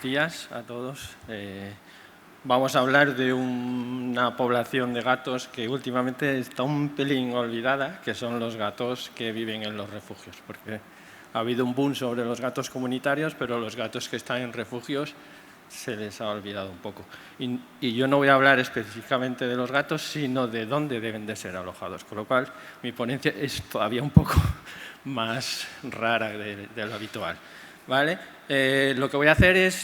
Buenos días a todos. Vamos a hablar de una población de gatos que últimamente está un pelín olvidada, que son los gatos que viven en los refugios, porque ha habido un boom sobre los gatos comunitarios, pero los gatos que están en refugios se les ha olvidado un poco. Y yo no voy a hablar específicamente de los gatos, sino de dónde deben de ser alojados, con lo cual mi ponencia es todavía un poco más rara de lo habitual, ¿vale? Lo que voy a hacer es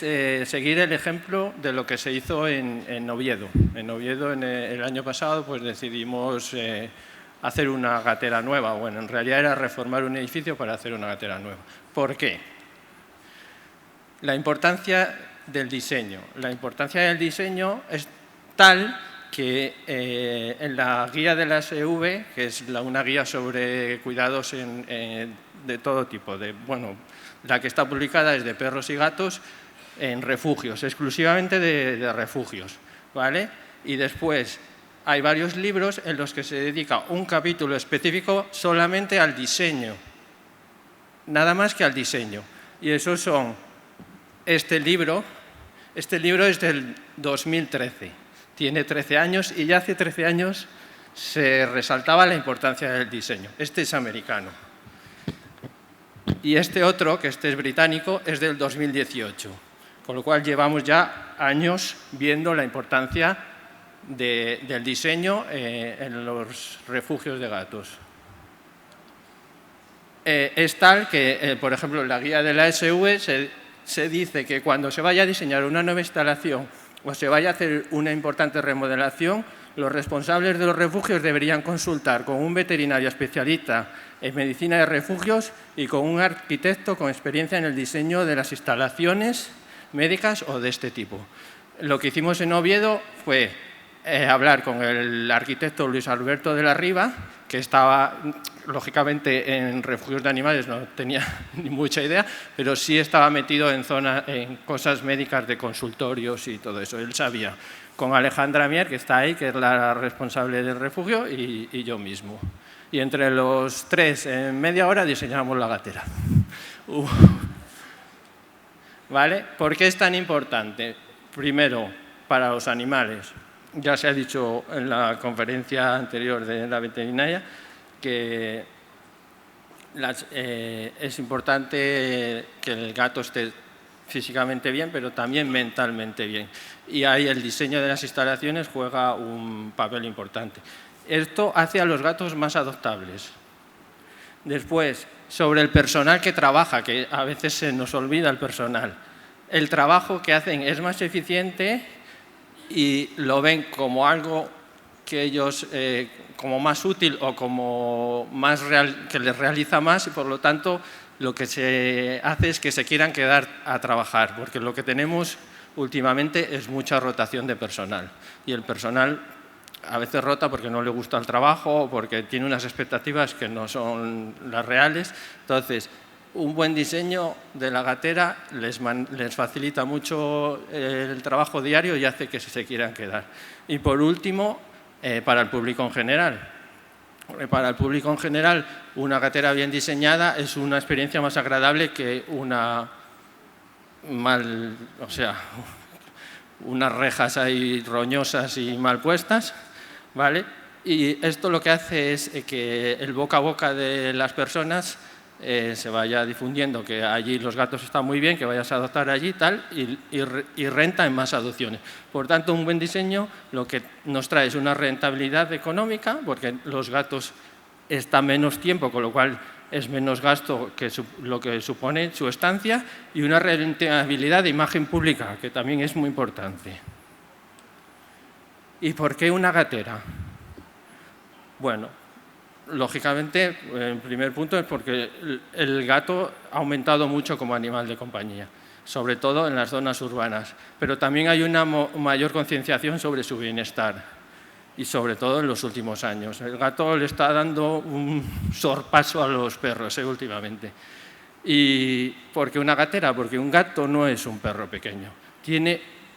seguir el ejemplo de lo que se hizo en Oviedo. En Oviedo, el año pasado, pues decidimos hacer una gatera nueva. Bueno, en realidad era reformar un edificio para hacer una gatera nueva. ¿Por qué? La importancia del diseño. La importancia del diseño es tal que en la guía de la SV, que es una guía sobre cuidados de todo tipo, la que está publicada es de perros y gatos en refugios, exclusivamente de refugios, ¿vale? Y después hay varios libros en los que se dedica un capítulo específico solamente al diseño, nada más que al diseño. Y esos son este libro es del 2013, tiene 13 años y ya hace 13 años se resaltaba la importancia del diseño. Este es americano. Y este otro, que este es británico, es del 2018, con lo cual llevamos ya años viendo la importancia del diseño en los refugios de gatos. Es tal que, por ejemplo, en la guía de la SV se dice que cuando se vaya a diseñar una nueva instalación o se vaya a hacer una importante remodelación, los responsables de los refugios deberían consultar con un veterinario especialista en medicina de refugios y con un arquitecto con experiencia en el diseño de las instalaciones médicas o de este tipo. Lo que hicimos en Oviedo fue hablar con el arquitecto Luis Alberto de la Riva, que estaba, lógicamente, en refugios de animales, no tenía ni mucha idea, pero sí estaba metido en cosas médicas de consultorios y todo eso, él sabía. Con Alejandra Mier, que está ahí, que es la responsable del refugio, y yo mismo. Y entre los tres, en media hora, diseñamos la gatera. ¿Vale? ¿Por qué es tan importante? Primero, para los animales. Ya se ha dicho en la conferencia anterior de la veterinaria que es importante que el gato esté físicamente bien, pero también mentalmente bien. Y ahí el diseño de las instalaciones juega un papel importante. Esto hace a los gatos más adoptables. Después, sobre el personal que trabaja, que a veces se nos olvida el personal. El trabajo que hacen es más eficiente y lo ven como algo que ellos, como más útil o como más real, que les realiza más, y por lo tanto lo que se hace es que se quieran quedar a trabajar, porque lo que tenemos últimamente es mucha rotación de personal y el personal a veces rota porque no le gusta el trabajo o porque tiene unas expectativas que no son las reales. Entonces, un buen diseño de la gatera les facilita mucho el trabajo diario y hace que se quieran quedar. Y por último, para el público en general. Para el público en general, una gatera bien diseñada es una experiencia más agradable que unas rejas ahí roñosas y mal puestas, ¿vale? Y esto lo que hace es que el boca a boca de las personas se vaya difundiendo que allí los gatos están muy bien, que vayas a adoptar allí y renta en más adopciones. Por tanto, un buen diseño lo que nos trae es una rentabilidad económica, porque los gatos están menos tiempo, con lo cual es menos gasto que lo que supone su estancia, y una rentabilidad de imagen pública, que también es muy importante. ¿Y por qué una gatera? Bueno, lógicamente, el primer punto es porque el gato ha aumentado mucho como animal de compañía, sobre todo en las zonas urbanas, pero también hay una mayor concienciación sobre su bienestar y sobre todo en los últimos años. El gato le está dando un sorpaso a los perros últimamente. ¿Y por qué una gatera? Porque un gato no es un perro pequeño,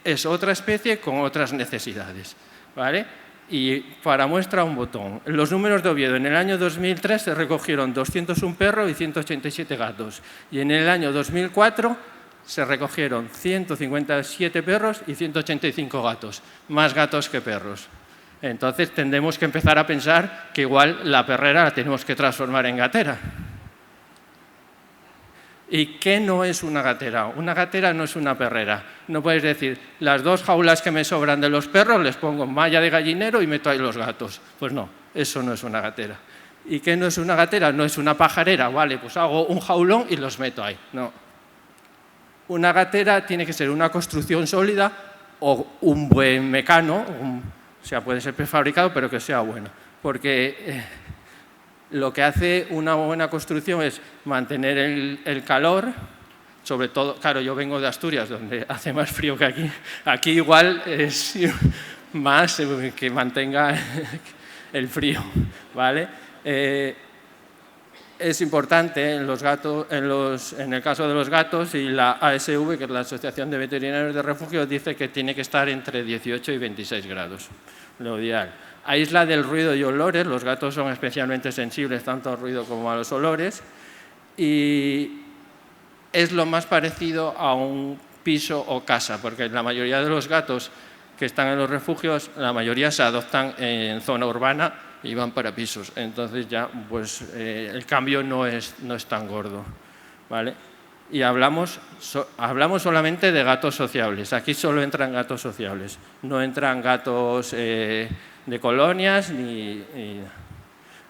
es otra especie con otras necesidades, ¿vale? Y para muestra un botón. En los números de Oviedo, en el año 2003 se recogieron 201 perros y 187 gatos. Y en el año 2004 se recogieron 157 perros y 185 gatos, más gatos que perros. Entonces tendremos que empezar a pensar que igual la perrera la tenemos que transformar en gatera. ¿Y qué no es una gatera? Una gatera no es una perrera. No puedes decir, las 2 jaulas que me sobran de los perros les pongo malla de gallinero y meto ahí los gatos. Pues no, eso no es una gatera. ¿Y qué no es una gatera? No es una pajarera, vale, pues hago un jaulón y los meto ahí. No. Una gatera tiene que ser una construcción sólida o un buen mecano, o sea, puede ser prefabricado, pero que sea bueno. Porque lo que hace una buena construcción es mantener el calor, sobre todo, claro, yo vengo de Asturias, donde hace más frío que aquí. Aquí igual es más que mantenga el frío, ¿vale? Es importante en el caso de los gatos, y la ASV, que es la Asociación de Veterinarios de Refugio, dice que tiene que estar entre 18 y 26 grados, lo ideal. Aísla del ruido y olores, los gatos son especialmente sensibles tanto al ruido como a los olores, y es lo más parecido a un piso o casa, porque la mayoría de los gatos que están en los refugios, la mayoría se adoptan en zona urbana y van para pisos. Entonces ya pues, el cambio no es tan gordo, ¿vale? Y hablamos solamente de gatos sociables. Aquí solo entran gatos sociables, no entran gatos de colonias ni.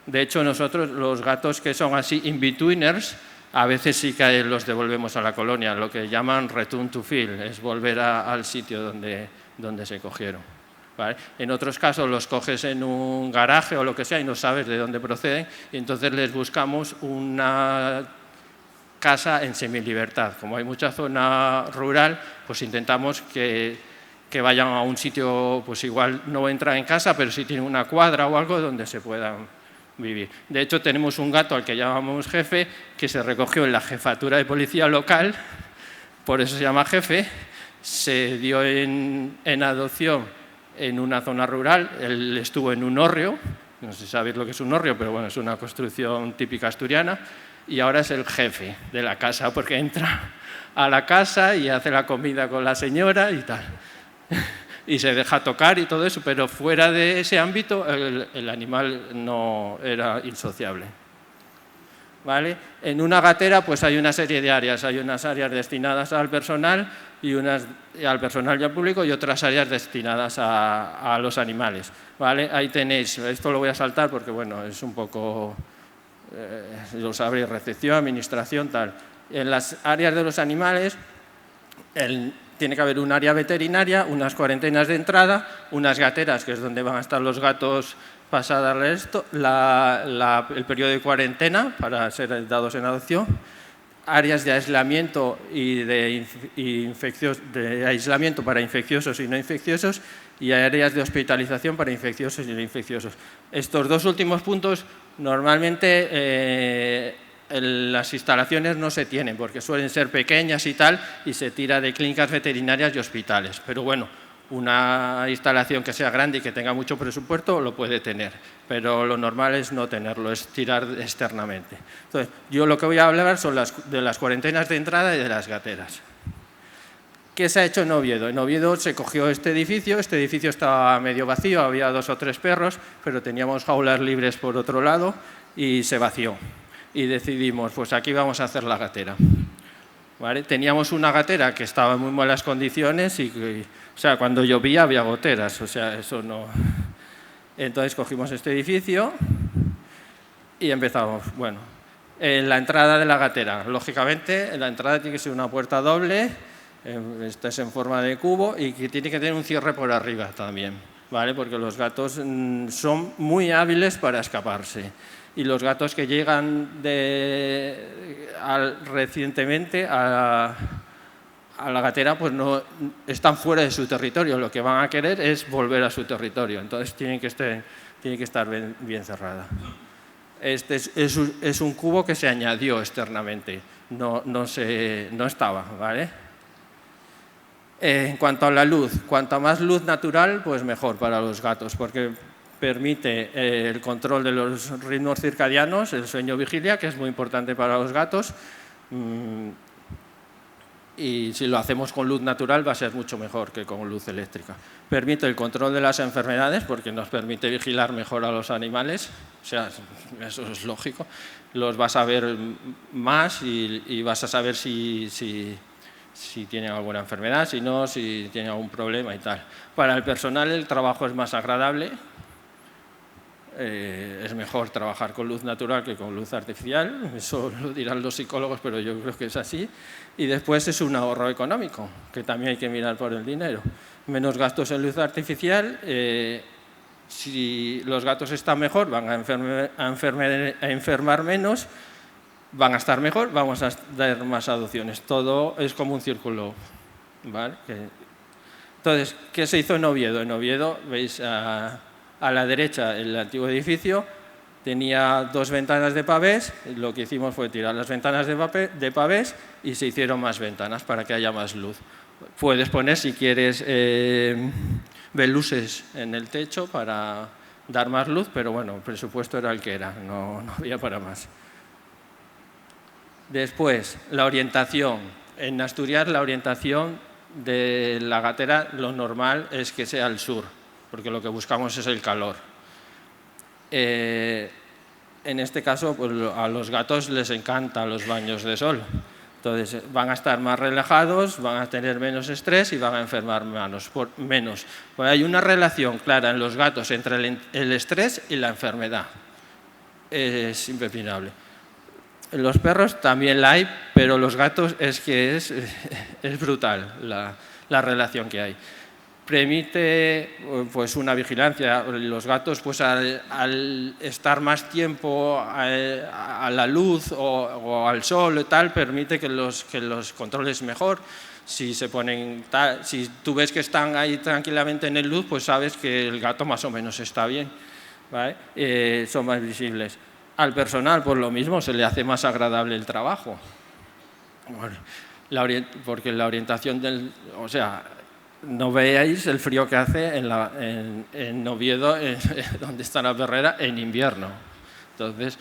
De hecho, nosotros los gatos que son así in-betweeners, a veces sí que los devolvemos a la colonia, lo que llaman return to field, es volver al sitio donde se cogieron, ¿vale? En otros casos los coges en un garaje o lo que sea y no sabes de dónde proceden, y entonces les buscamos una casa en semilibertad. Como hay mucha zona rural, pues intentamos que vayan a un sitio, pues igual no entran en casa, pero sí tienen una cuadra o algo donde se puedan vivir. De hecho, tenemos un gato al que llamamos Jefe, que se recogió en la jefatura de policía local, por eso se llama Jefe, se dio en adopción en una zona rural, él estuvo en un hórreo, no sé si sabéis lo que es un hórreo, pero bueno, es una construcción típica asturiana, y ahora es el jefe de la casa, porque entra a la casa y hace la comida con la señora y tal. Y se deja tocar y todo eso, pero fuera de ese ámbito el animal no era insociable, ¿vale? En una gatera pues hay una serie de áreas, hay unas áreas destinadas al personal y unas al personal y al público, y otras áreas destinadas a los animales, ¿vale? Ahí tenéis, esto lo voy a saltar porque bueno, es un poco, lo sabréis, recepción, administración, tal. En las áreas de los animales tiene que haber un área veterinaria, unas cuarentenas de entrada, unas gateras, que es donde van a estar los gatos pasadas el periodo de cuarentena para ser dados en adopción, áreas de aislamiento y de aislamiento para infecciosos y no infecciosos, y áreas de hospitalización para infecciosos y no infecciosos. Estos dos últimos puntos normalmente las instalaciones no se tienen porque suelen ser pequeñas y tal, y se tira de clínicas veterinarias y hospitales. Pero bueno, una instalación que sea grande y que tenga mucho presupuesto lo puede tener, pero lo normal es no tenerlo, es tirar externamente. Entonces, yo lo que voy a hablar son de las cuarentenas de entrada y de las gateras. ¿Qué se ha hecho en Oviedo? En Oviedo se cogió este edificio estaba medio vacío, había 2 o 3 perros, pero teníamos jaulas libres por otro lado y se vació. Y decidimos, pues aquí vamos a hacer la gatera, ¿vale? Teníamos una gatera que estaba en muy malas condiciones o sea, cuando llovía había goteras, o sea, eso no. Entonces cogimos este edificio y empezamos. Bueno, en la entrada de la gatera, lógicamente, la entrada tiene que ser una puerta doble, esta es en forma de cubo y que tiene que tener un cierre por arriba también, ¿vale? Porque los gatos son muy hábiles para escaparse. Y los gatos que llegan recientemente a la gatera pues no están fuera de su territorio, lo que van a querer es volver a su territorio, entonces tiene que estar bien cerrada. Este es un cubo que se añadió externamente, no estaba, ¿vale? En cuanto a la luz, cuanta más luz natural, pues mejor para los gatos, porque permite el control de los ritmos circadianos, el sueño-vigilia, que es muy importante para los gatos, y si lo hacemos con luz natural va a ser mucho mejor que con luz eléctrica. Permite el control de las enfermedades porque nos permite vigilar mejor a los animales, o sea, eso es lógico. Los vas a ver más y vas a saber si tienen alguna enfermedad, si no, si tienen algún problema y tal. Para el personal el trabajo es más agradable. Es mejor trabajar con luz natural que con luz artificial, eso lo dirán los psicólogos, pero yo creo que es así. Y después es un ahorro económico, que también hay que mirar por el dinero. Menos gastos en luz artificial, si los gatos están mejor, van a enfermar menos, van a estar mejor, vamos a dar más adopciones. Todo es como un círculo, ¿vale? Entonces, ¿qué se hizo en Oviedo? En Oviedo, veis a la derecha el antiguo edificio, tenía 2 ventanas de pavés, lo que hicimos fue tirar las ventanas de pavés y se hicieron más ventanas para que haya más luz. Puedes poner, si quieres, veluses en el techo para dar más luz, pero bueno, el presupuesto era el que era, no había para más. Después, la orientación. En Asturias la orientación de la gatera lo normal es que sea al sur, porque lo que buscamos es el calor. En este caso, pues, a los gatos les encantan los baños de sol. Entonces, van a estar más relajados, van a tener menos estrés y van a enfermar menos. Pues hay una relación clara en los gatos entre el estrés y la enfermedad. Es impepinable. En los perros también la hay, pero los gatos es que es brutal la relación que hay. Permite pues, una vigilancia. Los gatos, pues, al estar más tiempo a la luz o al sol y tal, permite que los controles mejor. Si tú ves que están ahí tranquilamente en el luz, pues sabes que el gato más o menos está bien, ¿vale? Son más visibles. Al personal, pues lo mismo, se le hace más agradable el trabajo. Bueno, porque la orientación o sea, no veáis el frío que hace en Oviedo, donde está la perrera, en invierno. Entonces,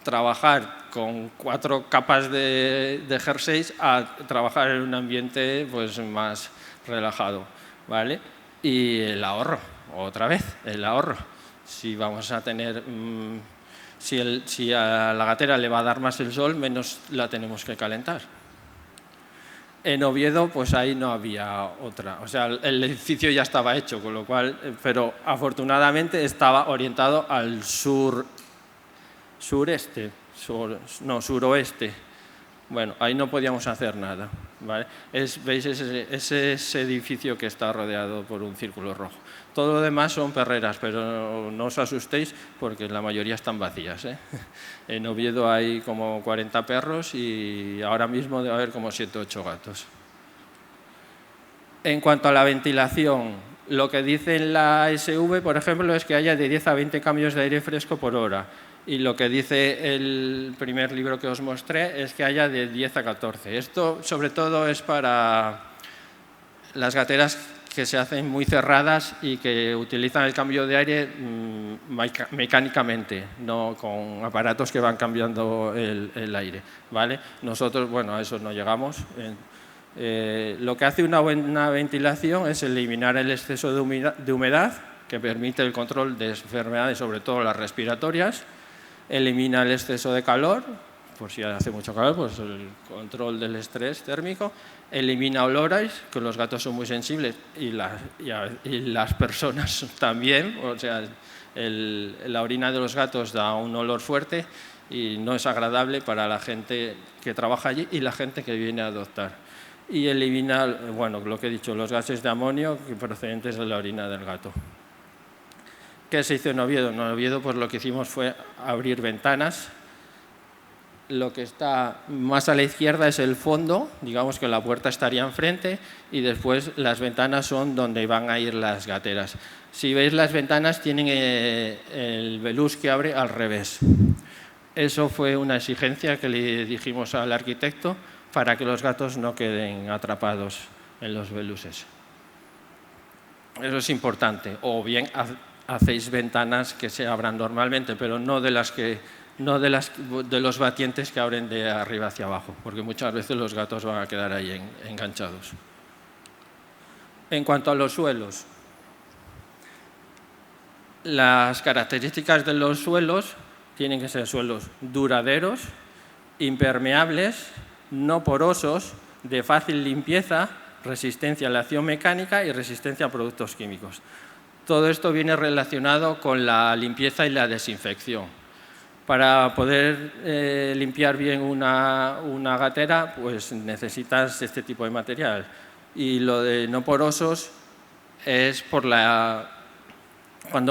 trabajar con 4 capas de jerseys a trabajar en un ambiente pues, más relajado, ¿vale? Y el ahorro, otra vez, el ahorro. Si vamos a tener... Si a la gatera le va a dar más el sol, menos la tenemos que calentar. En Oviedo, pues ahí no había otra. O sea, el edificio ya estaba hecho, con lo cual, pero afortunadamente estaba orientado al suroeste. Bueno, ahí no podíamos hacer nada, ¿vale? ¿Veis ese edificio que está rodeado por un círculo rojo? Todo lo demás son perreras, pero no os asustéis porque la mayoría están vacías, ¿eh? En Oviedo hay como 40 perros y ahora mismo debe haber como 7 o 8 gatos. En cuanto a la ventilación, lo que dice en la SV, por ejemplo, es que haya de 10 a 20 cambios de aire fresco por hora. Y lo que dice el primer libro que os mostré es que haya de 10 a 14. Esto, sobre todo, es para las gateras que se hacen muy cerradas y que utilizan el cambio de aire mecánicamente, no con aparatos que van cambiando el aire, ¿vale? Nosotros, bueno, a eso no llegamos. Lo que hace una buena ventilación es eliminar el exceso de humedad, que permite el control de enfermedades, sobre todo las respiratorias. Elimina el exceso de calor, por si hace mucho calor, pues el control del estrés térmico. Elimina olores, que los gatos son muy sensibles y las personas también. O sea, la orina de los gatos da un olor fuerte y no es agradable para la gente que trabaja allí y la gente que viene a adoptar. Y elimina, bueno, lo que he dicho, los gases de amonio procedentes de la orina del gato. ¿Qué se hizo en Oviedo? En Oviedo, pues lo que hicimos fue abrir ventanas. Lo que está más a la izquierda es el fondo, digamos que la puerta estaría enfrente y después las ventanas son donde van a ir las gateras. Si veis, las ventanas tienen el velús que abre al revés. Eso fue una exigencia que le dijimos al arquitecto para que los gatos no queden atrapados en los veluses. Eso es importante. O bien hacéis ventanas que se abran normalmente, pero no de las que no de los batientes que abren de arriba hacia abajo, porque muchas veces los gatos van a quedar ahí enganchados. En cuanto a los suelos, las características de los suelos tienen que ser suelos duraderos, impermeables, no porosos, de fácil limpieza, resistencia a la acción mecánica y resistencia a productos químicos. Todo esto viene relacionado con la limpieza y la desinfección. Para poder limpiar bien una gatera, pues necesitas este tipo de material. Y lo de no porosos es cuando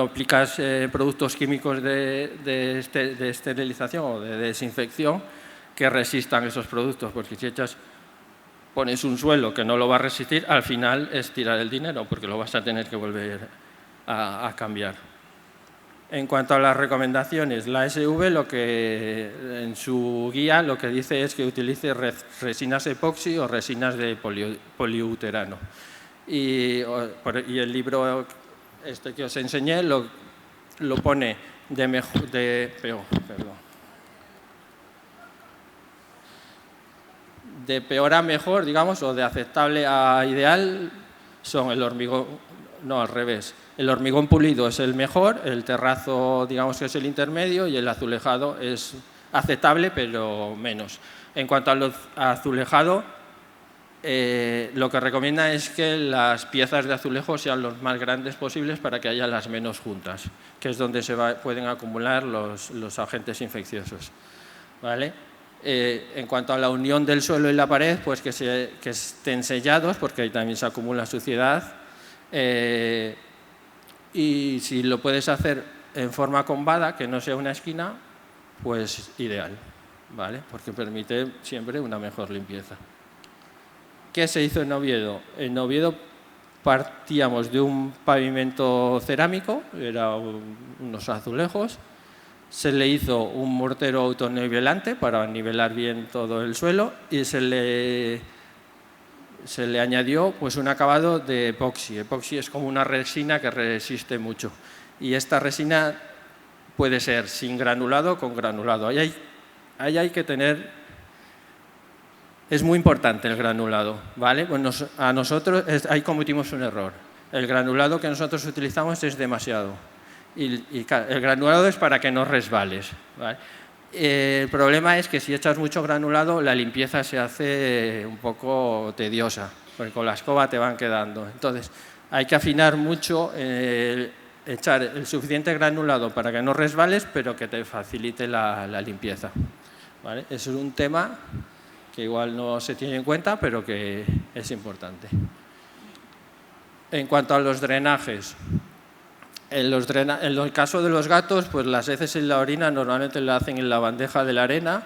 aplicas productos químicos de esterilización o de desinfección que resistan esos productos, porque si pones un suelo que no lo va a resistir, al final es tirar el dinero, porque lo vas a tener que volver a cambiar. En cuanto a las recomendaciones, la ASV en su guía lo que dice es que utilice resinas epoxi o resinas de poliuretano. Y el libro que os enseñé lo pone de peor a mejor, digamos, o de aceptable a ideal, son el hormigón, no, al revés. El hormigón pulido es el mejor, el terrazo, digamos que es el intermedio, y el azulejado es aceptable, pero menos. En cuanto al azulejado, lo que recomienda es que las piezas de azulejo sean los más grandes posibles para que haya las menos juntas, que es donde pueden acumular los agentes infecciosos. ¿Vale? En cuanto a la unión del suelo y la pared, pues que estén sellados, porque ahí también se acumula suciedad. Y si lo puedes hacer en forma combada, que no sea una esquina, pues ideal, ¿vale? Porque permite siempre una mejor limpieza. ¿Qué se hizo en Oviedo? En Oviedo partíamos de un pavimento cerámico, eran unos azulejos, se le hizo un mortero autonivelante para nivelar bien todo el suelo y se le añadió pues, un acabado de epoxi. Epoxi es como una resina que resiste mucho. Y esta resina puede ser sin granulado o con granulado. Ahí hay que tener... Es muy importante el granulado, ¿vale? Pues ahí cometimos un error. El granulado que nosotros utilizamos es demasiado. Y el granulado es para que no resbales, ¿vale? El problema es que si echas mucho granulado, la limpieza se hace un poco tediosa, porque con la escoba te van quedando. Entonces, hay que afinar mucho, echar el suficiente granulado para que no resbales, pero que te facilite la limpieza, ¿vale? Eso es un tema que igual no se tiene en cuenta, pero que es importante. En cuanto a los drenajes, en el caso de los gatos, pues las heces y la orina normalmente la hacen en la bandeja de la arena.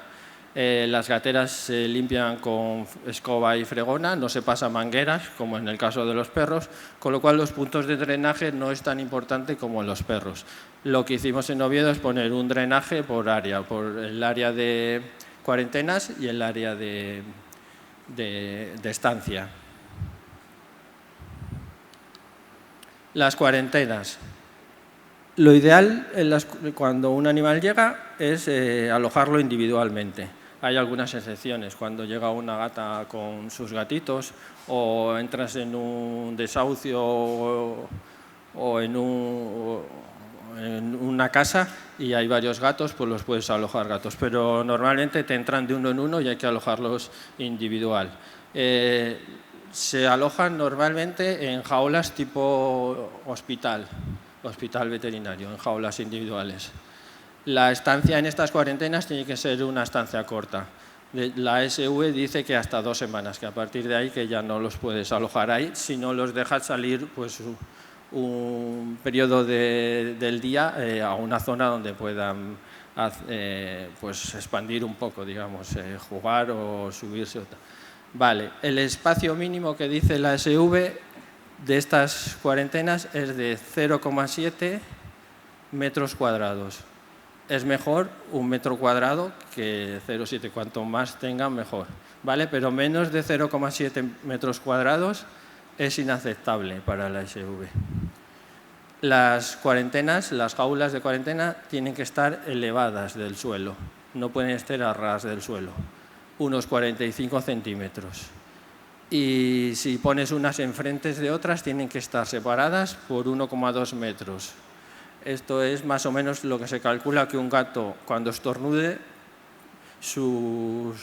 Las gateras se limpian con escoba y fregona, no se pasan mangueras, como en el caso de los perros, con lo cual los puntos de drenaje no es tan importante como en los perros. Lo que hicimos en Oviedo es poner un drenaje por área, por el área de cuarentenas y el área de estancia. Las cuarentenas. Lo ideal cuando un animal llega es alojarlo individualmente. Hay algunas excepciones, cuando llega una gata con sus gatitos o entras en un desahucio o en una casa y hay varios gatos, pues los puedes alojar gatos. Pero normalmente te entran de uno en uno y hay que alojarlos individual. Se alojan normalmente en jaulas tipo hospital veterinario, en jaulas individuales. La estancia en estas cuarentenas tiene que ser una estancia corta. La ASV dice que hasta 2 semanas, que a partir de ahí que ya no los puedes alojar ahí, si no los dejas salir pues, un periodo del día a una zona donde puedan pues, expandir un poco, digamos, jugar o subirse. Vale, el espacio mínimo que dice la ASV de estas cuarentenas es de 0,7 metros cuadrados. Es mejor 1 metro cuadrado que 0,7. Cuanto más tengan, mejor, ¿vale? Pero menos de 0,7 metros cuadrados es inaceptable para la ASV. Las cuarentenas, las jaulas de cuarentena, tienen que estar elevadas del suelo, no pueden estar a ras del suelo, unos 45 centímetros. Y si pones unas enfrente de otras, tienen que estar separadas por 1,2 metros. Esto es más o menos lo que se calcula que un gato, cuando estornude, sus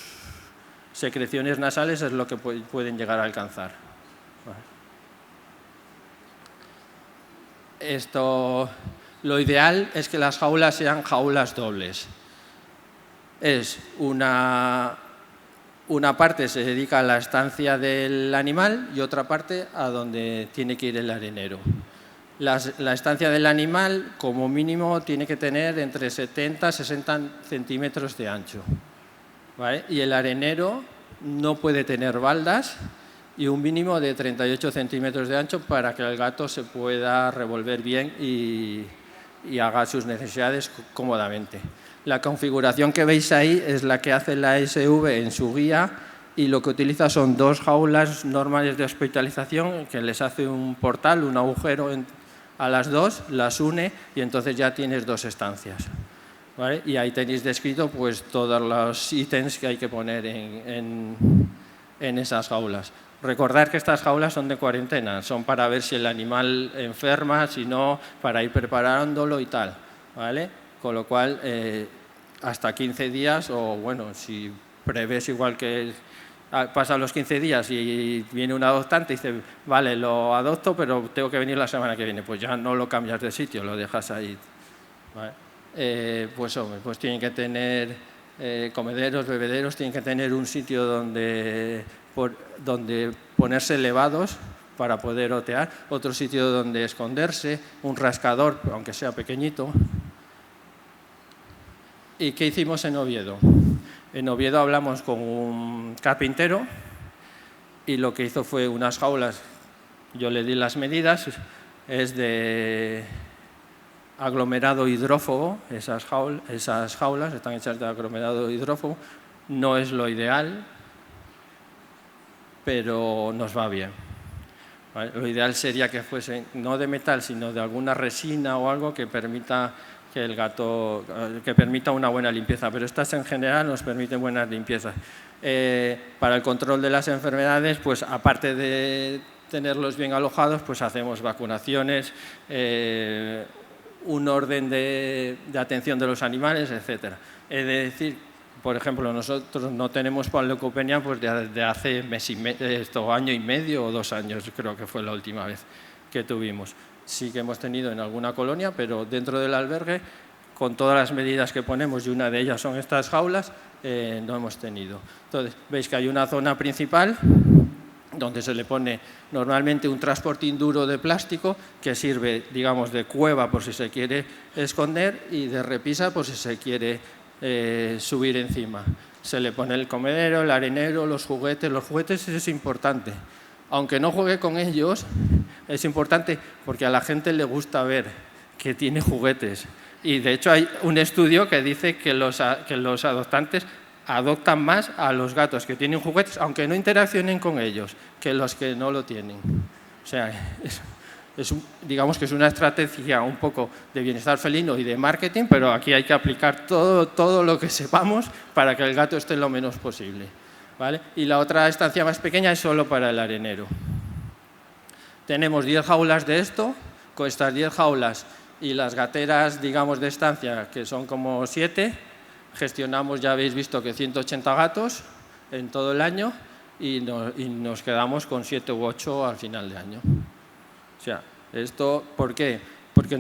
secreciones nasales es lo que pueden llegar a alcanzar. Lo ideal es que las jaulas sean jaulas dobles. Es una parte se dedica a la estancia del animal y otra parte a donde tiene que ir el arenero. La estancia del animal, como mínimo, tiene que tener entre 70 y 60 centímetros de ancho, ¿vale? Y el arenero no puede tener baldas y un mínimo de 38 centímetros de ancho para que el gato se pueda revolver bien y haga sus necesidades cómodamente. La configuración que veis ahí es la que hace la SV en su guía y lo que utiliza son 2 jaulas normales de hospitalización que les hace un portal, un agujero a las 2, las une y entonces ya tienes 2 estancias, ¿vale? Y ahí tenéis descrito pues, todos los ítems que hay que poner en esas jaulas. Recordar que estas jaulas son de cuarentena, son para ver si el animal enferma, si no, para ir preparándolo y tal, ¿vale? Con lo cual, hasta 15 días, o bueno, si prevés igual que pasan los 15 días y viene un adoptante y dice, vale, lo adopto, pero tengo que venir la semana que viene, pues ya no lo cambias de sitio, lo dejas ahí, ¿vale? Pues tienen que tener comederos, bebederos, tienen que tener un sitio donde ponerse elevados para poder otear, otro sitio donde esconderse, un rascador, aunque sea pequeñito. ¿Y qué hicimos en Oviedo? En Oviedo hablamos con un carpintero y lo que hizo fue unas jaulas, yo le di las medidas, es de aglomerado hidrófobo, esas jaulas están hechas de aglomerado hidrófobo, no es lo ideal, pero nos va bien. ¿Vale? Lo ideal sería que fuesen no de metal, sino de alguna resina o algo que permita que el gato, que permita una buena limpieza, pero estas en general nos permiten buenas limpiezas. Para el control de las enfermedades, pues aparte de tenerlos bien alojados, pues hacemos vacunaciones, un orden de atención de los animales, etc. He de decir, por ejemplo, nosotros no tenemos panleucopenia pues desde hace año y medio o 2 años, creo que fue la última vez que tuvimos. Sí que hemos tenido en alguna colonia, pero dentro del albergue, con todas las medidas que ponemos, y una de ellas son estas jaulas, no hemos tenido. Entonces, veis que hay una zona principal donde se le pone normalmente un transportín duro de plástico que sirve, digamos, de cueva por si se quiere esconder y de repisa por si se quiere subir encima. Se le pone el comedero, el arenero, los juguetes es importante. Aunque no juegue con ellos, es importante porque a la gente le gusta ver que tiene juguetes. Y de hecho hay un estudio que dice que los adoptantes adoptan más a los gatos que tienen juguetes, aunque no interaccionen con ellos, que los que no lo tienen. O sea, digamos que es una estrategia un poco de bienestar felino y de marketing, pero aquí hay que aplicar todo lo que sepamos para que el gato esté lo menos posible, ¿vale? Y la otra estancia más pequeña es solo para el arenero. Tenemos 10 jaulas de esto, con estas 10 jaulas y las gateras, digamos, de estancia, que son como 7, gestionamos, ya habéis visto, que 180 gatos en todo el año y nos quedamos con 7 u 8 al final de año. O sea, ¿esto por qué? Porque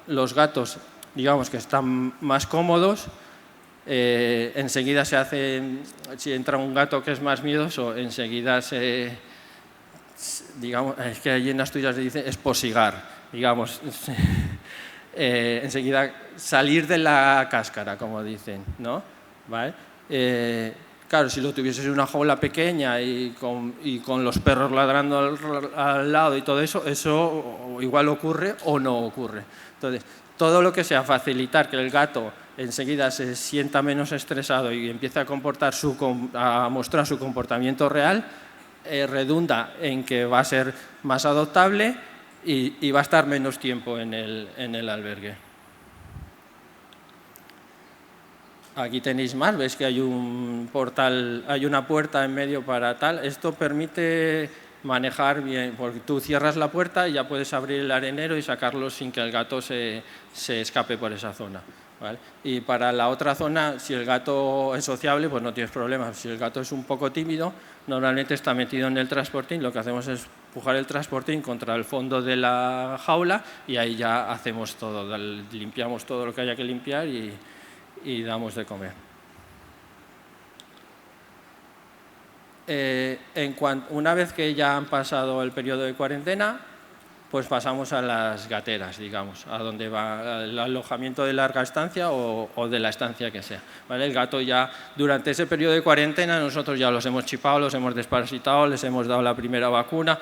los gatos, digamos, que están más cómodos, enseguida se hacen, si entra un gato que es más miedoso, enseguida digamos, es que allí en Asturias se dice esposigar, digamos, enseguida salir de la cáscara, como dicen, ¿no? ¿Vale? Claro, si lo tuvieses en una jaula pequeña y con los perros ladrando al lado y todo eso, eso igual ocurre o no ocurre. Entonces, todo lo que sea facilitar que el gato enseguida se sienta menos estresado y empiece a mostrar su comportamiento real, redunda en que va a ser más adoptable y va a estar menos tiempo en el albergue. Aquí tenéis más, veis que hay un portal, hay una puerta en medio para tal. Esto permite manejar bien, porque tú cierras la puerta y ya puedes abrir el arenero y sacarlo sin que el gato se escape por esa zona, ¿vale? Y para la otra zona, si el gato es sociable, pues no tienes problema. Si el gato es un poco tímido, normalmente está metido en el transportín, lo que hacemos es empujar el transportín contra el fondo de la jaula y ahí ya hacemos todo, limpiamos todo lo que haya que limpiar y damos de comer. Una vez que ya han pasado el periodo de cuarentena, pues pasamos a las gateras, digamos, a donde va el alojamiento de larga estancia o de la estancia que sea, ¿vale? El gato ya, durante ese periodo de cuarentena, nosotros ya los hemos chipado, los hemos desparasitado, les hemos dado la primera vacuna.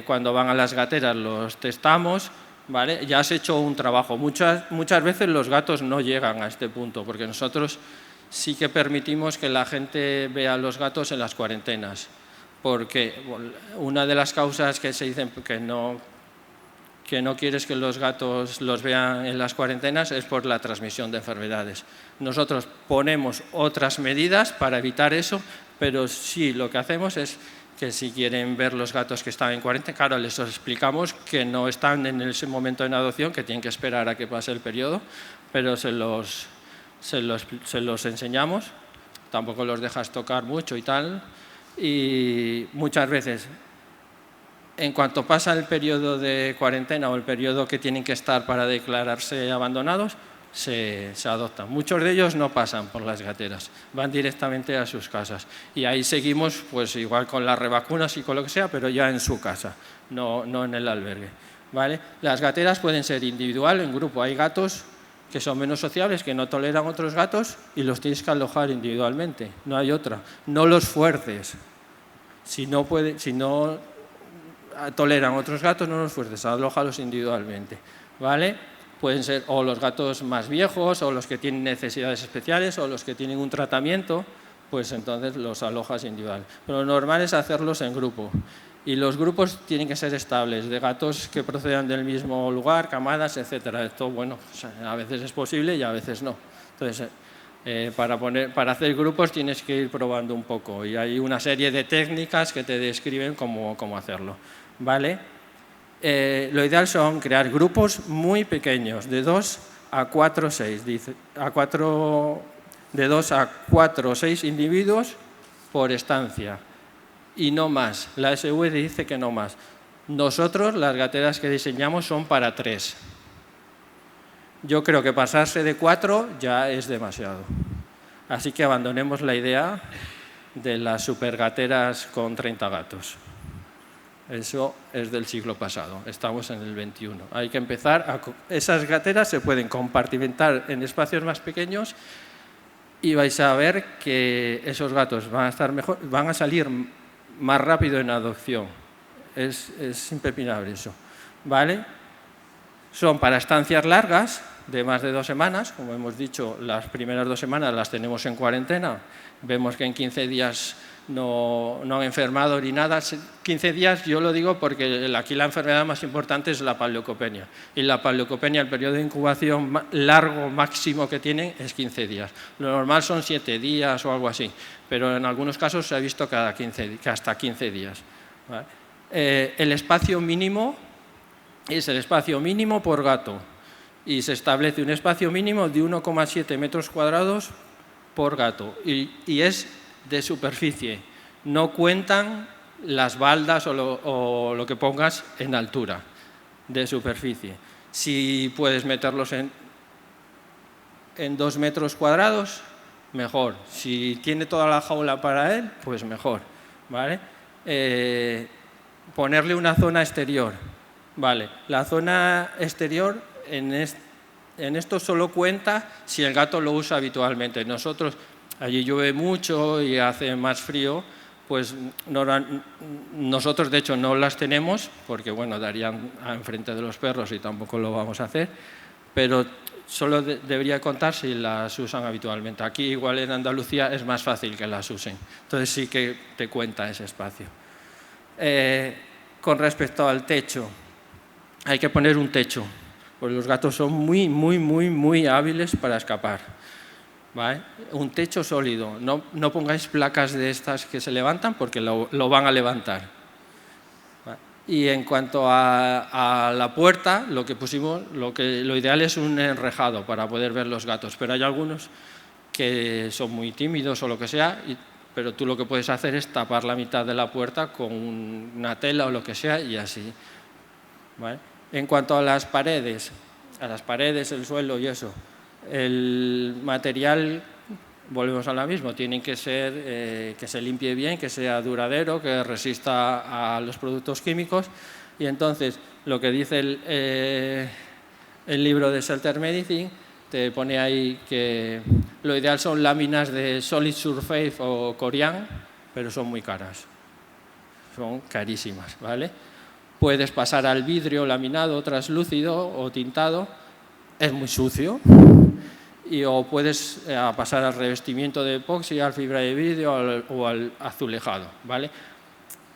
Cuando van a las gateras los testamos, ¿vale? Ya has hecho un trabajo. Muchas veces los gatos no llegan a este punto, porque nosotros sí que permitimos que la gente vea a los gatos en las cuarentenas, porque una de las causas que se dicen que no quieres que los gatos los vean en las cuarentenas es por la transmisión de enfermedades. Nosotros ponemos otras medidas para evitar eso, pero sí lo que hacemos es que si quieren ver los gatos que están en cuarentena, claro, les explicamos que no están en ese momento en adopción, que tienen que esperar a que pase el periodo, pero se los enseñamos, tampoco los dejas tocar mucho y tal, y muchas veces, en cuanto pasa el periodo de cuarentena o el periodo que tienen que estar para declararse abandonados, se adoptan. Muchos de ellos no pasan por las gateras, van directamente a sus casas. Y ahí seguimos, pues igual con las revacunas y con lo que sea, pero ya en su casa, no en el albergue, ¿vale? Las gateras pueden ser individual, en grupo. Hay gatos que son menos sociables, que no toleran otros gatos y los tienes que alojar individualmente, no hay otra. No los fuerces. Si no toleran otros gatos, no los fuerces, alójalos individualmente, ¿vale? Pueden ser o los gatos más viejos, o los que tienen necesidades especiales, o los que tienen un tratamiento, pues entonces los alojas individual. Pero lo normal es hacerlos en grupo. Y los grupos tienen que ser estables, de gatos que procedan del mismo lugar, camadas, etcétera. Esto, bueno, a veces es posible y a veces no. Entonces, para hacer grupos tienes que ir probando un poco y hay una serie de técnicas que te describen cómo hacerlo, ¿vale? Lo ideal son crear grupos muy pequeños, de 2 a 4 o 6, de 2 a 4 o 6 individuos por estancia y no más. La SV dice que no más. Nosotros, las gateras que diseñamos son para 3. Yo creo que pasarse de 4 ya es demasiado. Así que abandonemos la idea de las supergateras con 30 gatos. Eso es del siglo pasado, estamos en el XXI. Hay que empezar esas gateras se pueden compartimentar en espacios más pequeños y vais a ver que esos gatos van a estar mejor, van a salir más rápido en adopción. Es impepinable eso, ¿vale? Son para estancias largas, de más de 2 semanas, como hemos dicho, las primeras 2 semanas las tenemos en cuarentena, vemos que en 15 días no han enfermado ni nada. 15 días yo lo digo porque aquí la enfermedad más importante es la panleucopenia, y la panleucopenia, el periodo de incubación largo máximo que tienen es 15 días. Lo normal son 7 días o algo así, pero en algunos casos se ha visto que hasta 15 días. ¿Vale? El espacio mínimo es el espacio mínimo por gato y se establece un espacio mínimo de 1,7 metros cuadrados por gato y es de superficie. No cuentan las baldas o lo que pongas en altura, de superficie. Si puedes meterlos en 2 metros cuadrados, mejor. Si tiene toda la jaula para él, pues mejor, ¿vale? Ponerle una zona exterior. Vale, la zona exterior en esto solo cuenta si el gato lo usa habitualmente. Nosotros, allí llueve mucho y hace más frío, pues nosotros de hecho no las tenemos porque bueno, darían enfrente de los perros y tampoco lo vamos a hacer, pero solo debería contar si las usan habitualmente. Aquí igual en Andalucía es más fácil que las usen, entonces sí que te cuenta ese espacio. Con respecto al techo, hay que poner un techo, pues los gatos son muy hábiles para escapar. ¿Vale? Un techo sólido, no pongáis placas de estas que se levantan porque lo van a levantar. ¿Vale? Y en cuanto a la puerta, lo que pusimos, lo ideal es un enrejado para poder ver los gatos, pero hay algunos que son muy tímidos o lo que sea, pero tú lo que puedes hacer es tapar la mitad de la puerta con una tela o lo que sea y así. ¿Vale? En cuanto a las paredes, el suelo y eso, el material, volvemos a lo mismo, tiene que ser que se limpie bien, que sea duradero, que resista a los productos químicos. Y entonces, lo que dice el libro de Shelter Medicine, te pone ahí que lo ideal son láminas de Solid Surface o Corian, pero son muy caras, son carísimas, ¿vale? Puedes pasar al vidrio laminado, translúcido o tintado, es muy sucio, o puedes pasar al revestimiento de epoxi, al fibra de vidrio o al azulejado, ¿vale?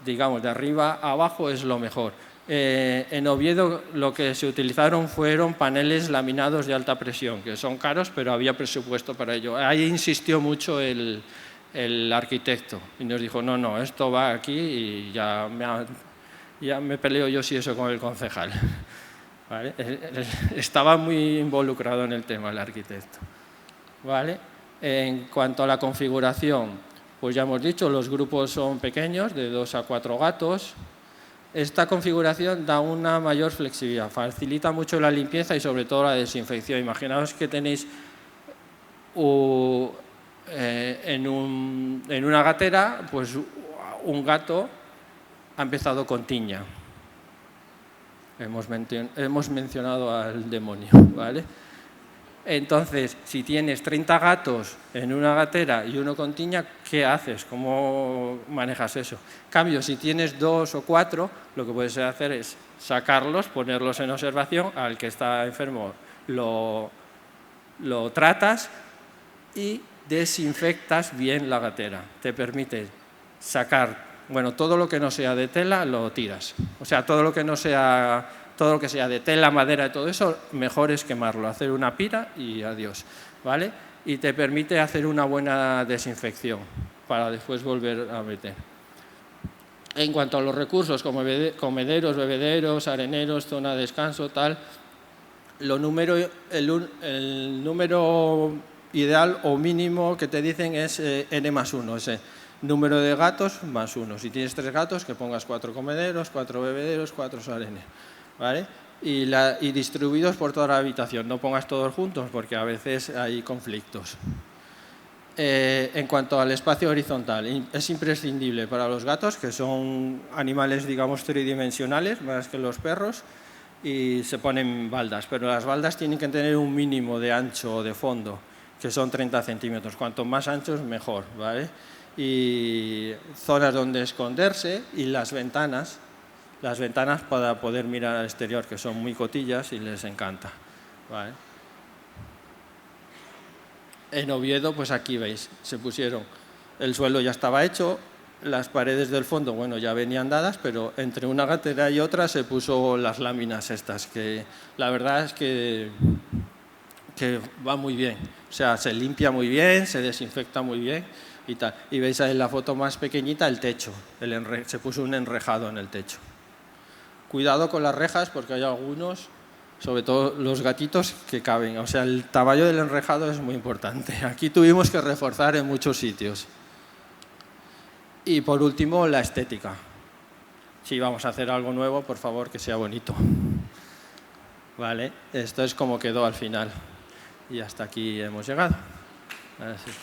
Digamos, de arriba a abajo es lo mejor. En Oviedo lo que se utilizaron fueron paneles laminados de alta presión, que son caros, pero había presupuesto para ello. Ahí insistió mucho el arquitecto y nos dijo, no, esto va aquí y ya me peleo yo si eso con el concejal. ¿Vale? Estaba muy involucrado en el tema el arquitecto. ¿Vale? En cuanto a la configuración, pues ya hemos dicho, los grupos son pequeños, de 2 a 4 gatos. Esta configuración da una mayor flexibilidad, facilita mucho la limpieza y sobre todo la desinfección. Imaginaos que tenéis en una gatera, pues un gato ha empezado con tiña. Hemos mencionado al demonio, ¿vale? Entonces, si tienes 30 gatos en una gatera y uno con tiña, ¿qué haces? ¿Cómo manejas eso? En cambio, si tienes 2 o 4, lo que puedes hacer es sacarlos, ponerlos en observación, al que está enfermo lo tratas y desinfectas bien la gatera. Te permite sacar, bueno, todo lo que no sea de tela lo tiras. O sea, todo lo que sea de tela, madera y todo eso, mejor es quemarlo, hacer una pira y adiós, ¿vale? Y te permite hacer una buena desinfección para después volver a meter. En cuanto a los recursos, como comederos, bebederos, areneros, zona de descanso, tal, el número ideal o mínimo que te dicen es n+1, ese número de gatos más 1. Si tienes 3 gatos, que pongas 4 comederos, 4 bebederos, 4 areneros, ¿vale? Y distribuidos por toda la habitación, no pongas todos juntos porque a veces hay conflictos. En cuanto al espacio horizontal, es imprescindible para los gatos, que son animales, digamos, tridimensionales, más que los perros, y se ponen baldas, pero las baldas tienen que tener un mínimo de ancho o de fondo, que son 30 centímetros. Cuanto más anchos, mejor, ¿vale? Y zonas donde esconderse y las ventanas para poder mirar al exterior, que son muy cotillas y les encanta, ¿vale? En Oviedo, pues aquí veis, se pusieron, el suelo ya estaba hecho, las paredes del fondo, bueno, ya venían dadas, pero entre una gatera y otra se puso las láminas estas, que la verdad es que va muy bien. O sea, se limpia muy bien, se desinfecta muy bien y tal. Y veis ahí en la foto más pequeñita el techo, se puso un enrejado en el techo. Cuidado con las rejas porque hay algunos, sobre todo los gatitos, que caben. O sea, el tamaño del enrejado es muy importante. Aquí tuvimos que reforzar en muchos sitios. Y por último, la estética. Si vamos a hacer algo nuevo, por favor, que sea bonito. Vale, esto es como quedó al final. Y hasta aquí hemos llegado. Gracias.